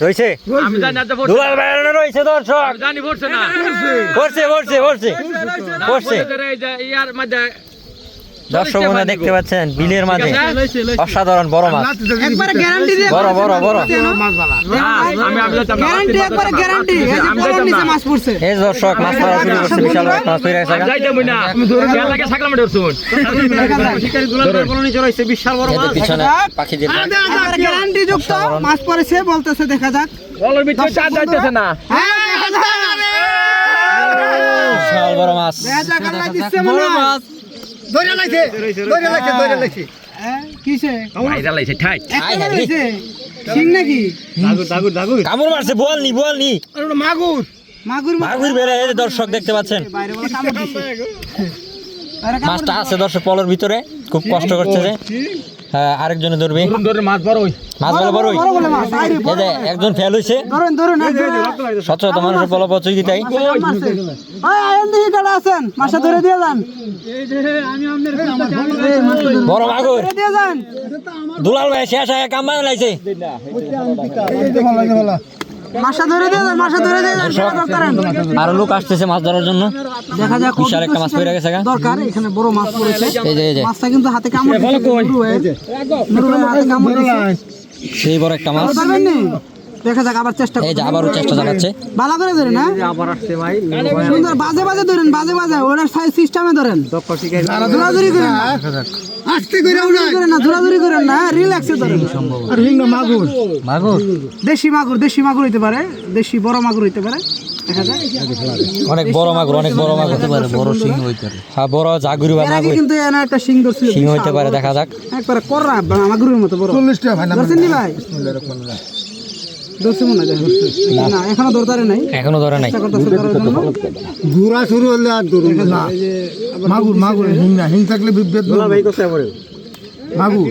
রয়েছে দুলাল ভাই রয়েছে দর্শক পড়ছে দর্শক বন্ধুরা দেখতে পাচ্ছেন বিলের মাঝে অসাধারণ বড় মাছ বড় এই দর্শক মাছ ধরা শুরু করছে বিশাল মাছ ধরে গেছে পিছনে পাখিদের মাছ পড়েছে বলতেছে দেখা যাক বিশাল বড় মাছ কামড় মারছে বল নি মাগুর বেড়ে দর্শক দেখতে পাচ্ছেন মাছটা আছে দর্শক পলের ভিতরে খুব কষ্ট করছে যে আরেকজনে ধরবে মাছ বড় একজন ফেল হয়েছে সচেতন মানুষের পল পচুই তাই বড় মাগুর দুলাল ভাই শেষ হয়ে কাম লাইছে আরো লোক আসতেছে মাছ ধরার জন্য দেখা যাক বিশাল একটা মাছ পড়ে গেছে দরকার এখানে বড় মাছ পড়েছে এই যে মাছটা কিন্তু হাতে কামড় সেই বড় একটা মাছ দেখা যাক আবার চেষ্টা এই যে আবারও চেষ্টা চালাচ্ছে ভালো করে ধরেন না আবার আসছে ভাই সুন্দর বাজে ধরেন বাজে ওরা সাইজ সিস্টেমে ধরেন জোরাজুরি করেন না আস্তে করে না জোরাজুরি করেন না রিল্যাক্সে ধরেন আর হিং মাগুর দেশি মাগুর হইতে পারে দেশি বড় মাগুর হইতে পারে দেখা যায় অনেক বড় মাগুর হতে পারে বড় শিং হইতে পারে হ্যাঁ বড় জাগুরি বা মাগুর কিন্তু এনা একটা শিং ধরছিল শিং হইতে পারে দেখা যাক একবার কররা মাগুরের মতো বড় 40 টাকা ভাই না ধরছেন নি ভাই না এখনো ধরে নাই ঘোরা শুরু হলে আর ধরুন না মাগুর হিং থাকলে বিভেদ ভাই কত পড়ে মাগুর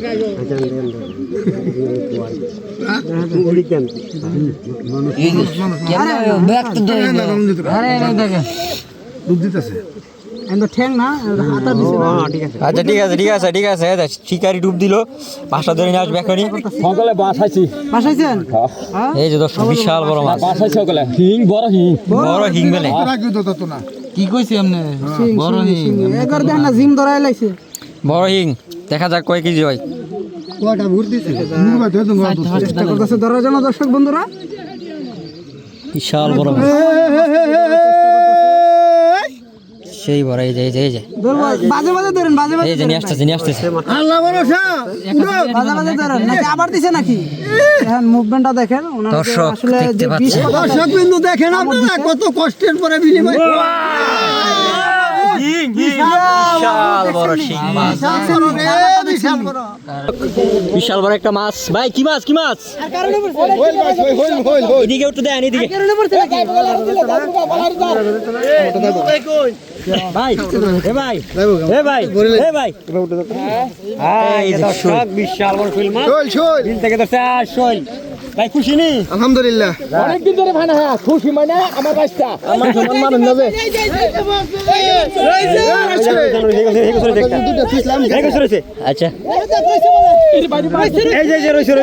আচ্ছা ঠিক আছে শিকারি ডুব দিল পাঁচটা ধরে নিয়ে আসবে এখনই বাসাইছেন এই যে দর্শক বিশাল বড় মাছ বড় হিং বলে কি কইছি আপনি বড় হিং একবার দেন না জিম ধরাই লাইছে বড় হিং দেখা যাক কয় কেজি হয় কোয়াটা ভর্তি চেষ্টা করতেছে ধরার জন্য দর্শক বন্ধুরা বিশাল বড় মাছ সেই বড় এই যে বাজে ধরেন এই যে নিয়ে আসতেছে আল্লাহ ভরসা বাজে ধরেন নাকি আবার দিছে নাকি এখন মুভমেন্টটা দেখেন দর্শক দেখতে পাচ্ছেন দর্শক বিন্দু দেখেন আপনারা কত কষ্টের পরে বিনিময় বিশাল বড় একটা মাছ ভাই কি মাছ এদিকে একটু দেন এদিকে বিশাল বড় শৈল মাছ ভাই খুশি নি আলহামদুলিল্লাহ অনেকদিন ধরে ভাই না খুশি মানে আমার বাচ্চা আমার সমান মানুষ যাবে আচ্ছা এই যে রয়েছে